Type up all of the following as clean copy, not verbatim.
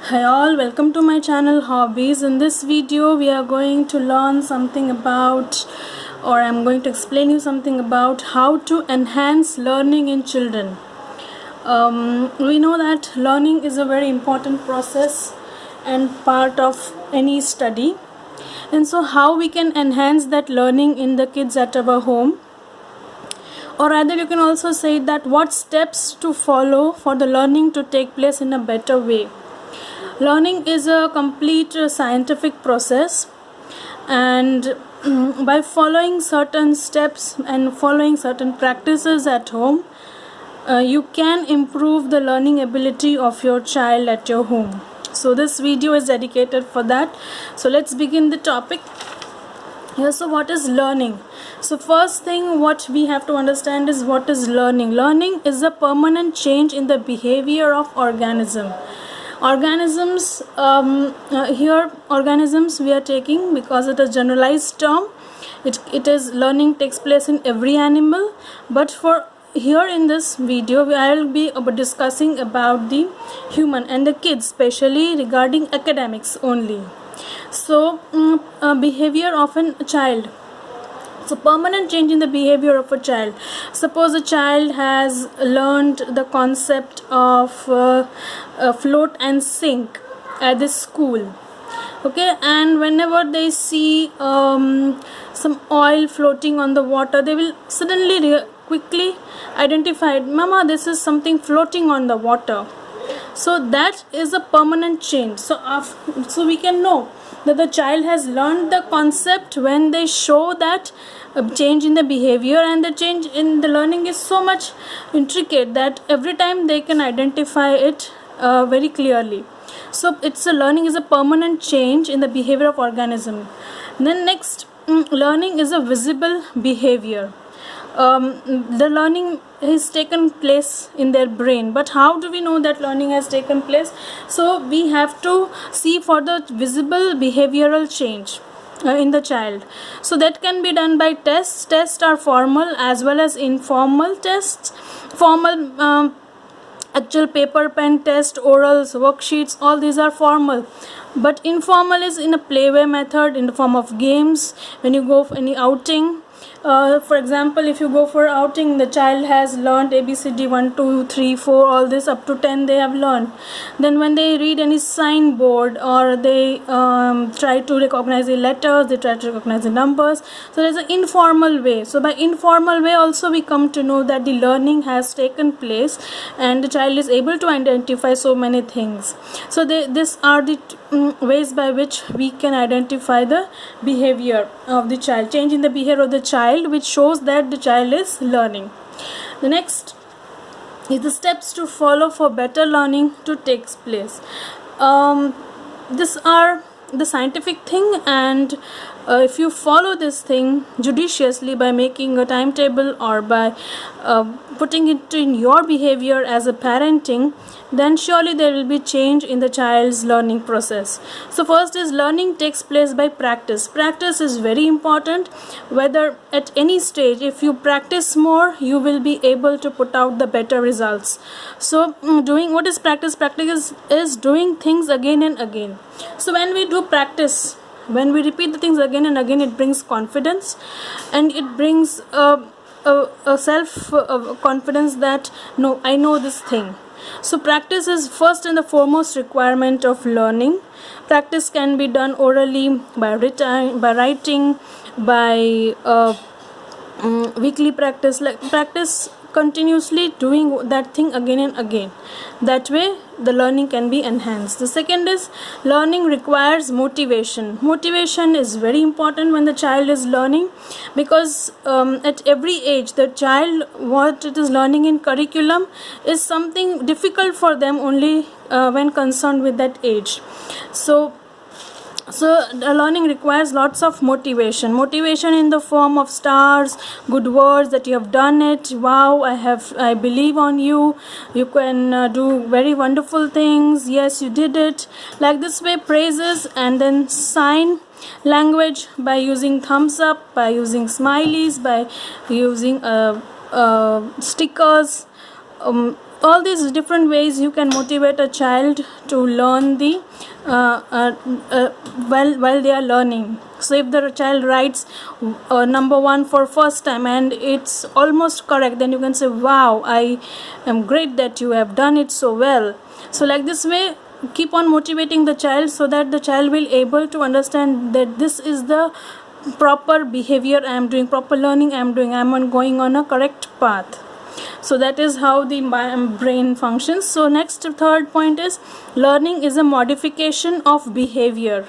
Hi all, welcome to my channel Hobbies. In this video we are going to learn something about, or I'm going to explain you something about how to enhance learning in children. We know that learning is a very important process and part of any study, and so how we can enhance that learning in the kids at our home, or rather you can also say that what steps to follow for the learning to take place in a better way. Learning is a complete scientific process, and by following certain steps and following certain practices at home, you can improve the learning ability of your child at your home. So this video is dedicated for that. So let's begin the topic. So what is learning? So first thing what we have to understand is what is learning. Learning is a permanent change in the behavior of organisms we are taking because it is generalized term. It is learning takes place in every animal, but for here in this video I will be discussing about the human and the kids, especially regarding academics only. So behavior of a child. So permanent change in the behavior of a child. Suppose a child has learned the concept of float and sink at the school, okay, and whenever they see some oil floating on the water, they will suddenly quickly identify, mama, this is something floating on the water. So that is a permanent change. So we can know that the child has learned the concept when they show that change in the behavior, and the change in the learning is so much intricate that every time they can identify it very clearly. So it's a learning is a permanent change in the behavior of organism. Then next, learning is a visible behavior. The learning has taken place in their brain, but how do we know that learning has taken place? So we have to see for the visible behavioral change in the child. So that can be done by tests are formal as well as informal tests. Formal, actual paper pen test, orals, worksheets, all these are formal, but informal is in a playway method in the form of games. When you go for any outing, for example, if you go for outing, the child has learned ABCD 1 2 3 4, all this up to 10 they have learned. Then when they read any signboard, or they try to recognize the letters, they try to recognize the numbers. So there's an informal way. So by informal way also we come to know that the learning has taken place and the child is able to identify so many things. So these are the ways by which we can identify the behavior of the child, change in the behavior of the child, which shows that the child is learning. The next is the steps to follow for better learning to take place. These are the scientific thing, and if you follow this thing judiciously by making a timetable or by putting it in your behavior as a parenting, then surely there will be change in the child's learning process. So first is learning takes place by practice. Practice is very important, whether at any stage. If you practice more, you will be able to put out the better results. So doing what is practice? Practice is doing things again and again. So when we do practice, when we repeat the things again and again, it brings confidence, and it brings a self confidence that no, I know this thing. So practice is first and the foremost requirement of learning. Practice can be done orally, by writing, by weekly practice, like practice continuously doing that thing again and again. That way the learning can be enhanced. The second is learning requires motivation. Motivation is very important when the child is learning, because at every age the child, what it is learning in curriculum is something difficult for them only when concerned with that age. So the learning requires lots of motivation in the form of stars, good words, that you have done it, wow, I believe on you, you can do very wonderful things, yes, you did it, like this way, praises. And then sign language, by using thumbs up, by using smileys, by using stickers, all these different ways you can motivate a child to learn the while they are learning. So if the child writes number 1 for first time and it's almost correct, then you can say, wow, I am great that you have done it so well. So like this way, keep on motivating the child so that the child will able to understand that this is the proper behavior I am doing, proper learning I am doing, I am going on a correct path. So that is how the brain functions. So next, third point is learning is a modification of behavior.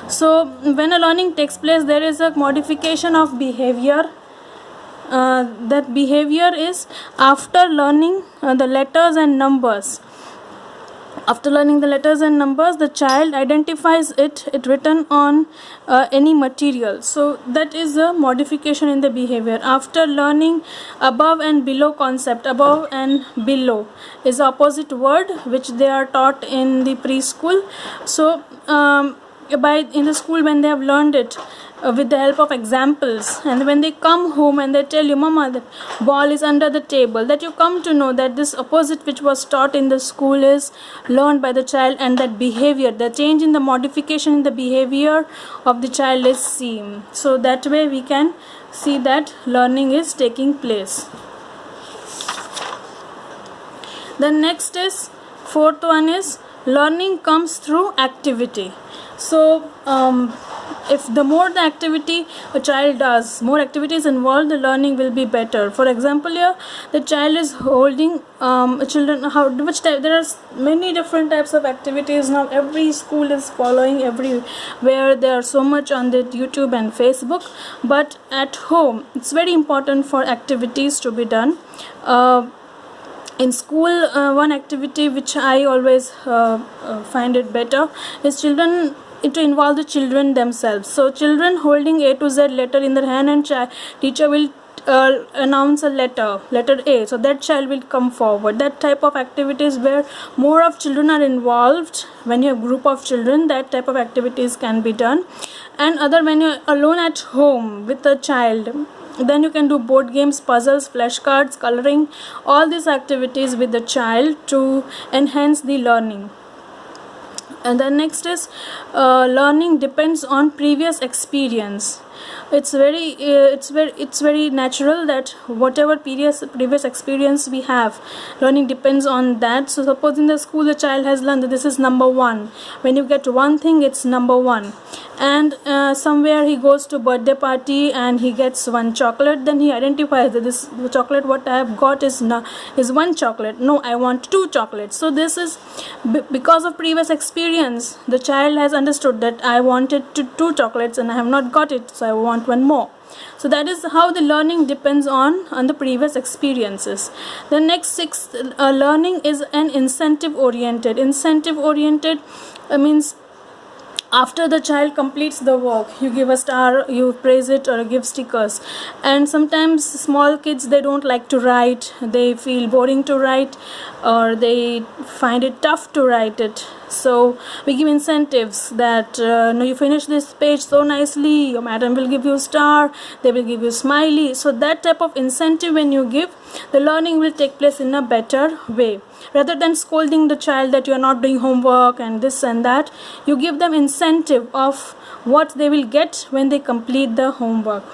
So when a learning takes place, there is a modification of behavior. That behavior is after learning the letters and numbers. After learning the letters and numbers, the child identifies it written on any material. So that is a modification in the behavior. After learning above and below concept, above and below is the opposite word which they are taught in the preschool. So in the school, when they have learned it with the help of examples, and when they come home and they tell you, mama, that ball is under the table, that you come to know that this opposite which was taught in the school is learned by the child, and that behavior, the change in the modification in the behavior of the child is seen. So that way we can see that learning is taking place. The next is, fourth one is learning comes through activity. So if the more the activity a child does, more activities involved, the learning will be better. For example, here the child is holding which type, there are many different types of activities now. Every school is following, everywhere they are so much on the YouTube and Facebook. But at home, it's very important for activities to be done. In school, one activity which I always find it better is to involve the children themselves. So children holding A to Z letter in their hand, and teacher will announce a letter A, so that child will come forward. That type of activities where more of children are involved, when you have group of children, that type of activities can be done. And other, when you're alone at home with a child, then you can do board games, puzzles, flashcards, coloring, all these activities with the child to enhance the learning. And then next is learning depends on previous experience. It's very natural that whatever previous experience we have, learning depends on that. So suppose in the school the child has learned that this is number 1. When you get one thing, it's number 1. And somewhere he goes to birthday party and he gets one chocolate, then he identifies that this chocolate what I have got is one chocolate. No, I want 2 chocolates. So this is because of previous experience. The child has understood that I wanted 2 chocolates and I have not got it, so I want one more. So that is how the learning depends on the previous experiences. The next 6, learning is an incentive oriented. Incentive oriented means after the child completes the work, you give a star, you praise it, or give stickers. And sometimes small kids, they don't like to write, they feel boring to write, or they find it tough to write it. So we give incentives that no, you finish this page so nicely, your madam will give you a star, they will give you smiley. So that type of incentive when you give, the learning will take place in a better way. Rather than scolding the child that you are not doing homework and this and that, you give them incentive of what they will get when they complete the homework.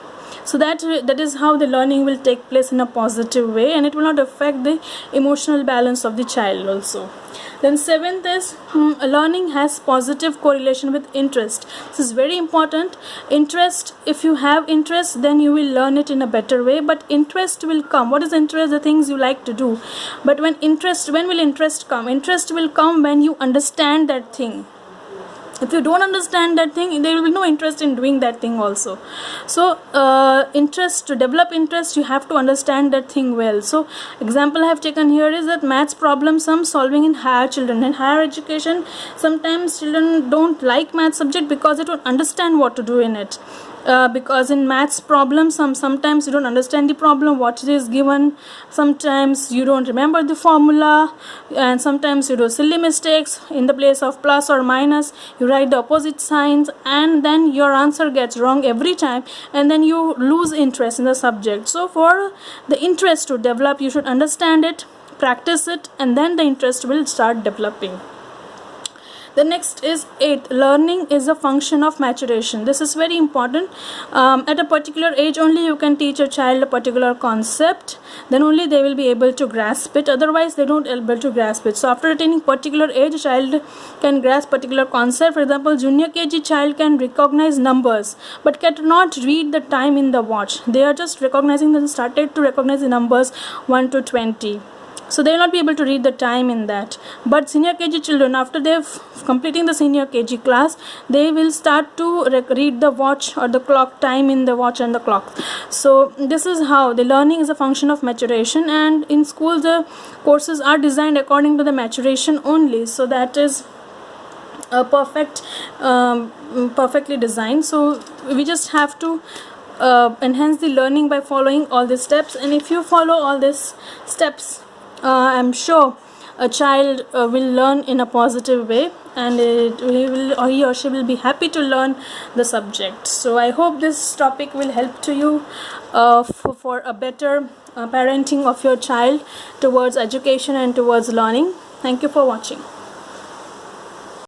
So that is how the learning will take place in a positive way, and it will not affect the emotional balance of the child also. Then 7th is learning has positive correlation with interest. This is very important. Interest, if you have interest, then you will learn it in a better way. But interest will come. What is interest? The things you like to do. But when will interest come? Interest will come when you understand that thing. If you don't understand that thing, there will be no interest in doing that thing also. So to develop interest, you have to understand that thing well. So example I have taken here is that maths problem sum solving in higher children. In higher education, sometimes children don't like maths subject because they don't understand what to do in it. Because in maths problems, sometimes you don't understand the problem, what is given, sometimes you don't remember the formula, and sometimes you do silly mistakes. In the place of plus or minus, you write the opposite signs, and then your answer gets wrong every time, and then you lose interest in the subject. So for the interest to develop, you should understand it practice it, and then the interest will start developing. The next is 8. Learning is a function of maturation. This is very important. At a particular age only you can teach a child a particular concept, then only they will be able to grasp it, otherwise they don't able to grasp it. So after attaining particular age, a child can grasp particular concept. For example, junior KG child can recognize numbers but cannot read the time in the watch. They are just recognizing, them started to recognize the numbers 1 to 20. So they will not be able to read the time in that. But senior KG children, after they've completing the senior KG class, they will start to read the watch or the clock time in the watch and the clock. So this is how the learning is a function of maturation, and in school the courses are designed according to the maturation only. So that is a perfectly designed. So we just have to enhance the learning by following all these steps, and if you follow all these steps, I'm sure a child will learn in a positive way, and he or she will be happy to learn the subject. So I hope this topic will help to you for a better parenting of your child towards education and towards learning. Thank you for watching.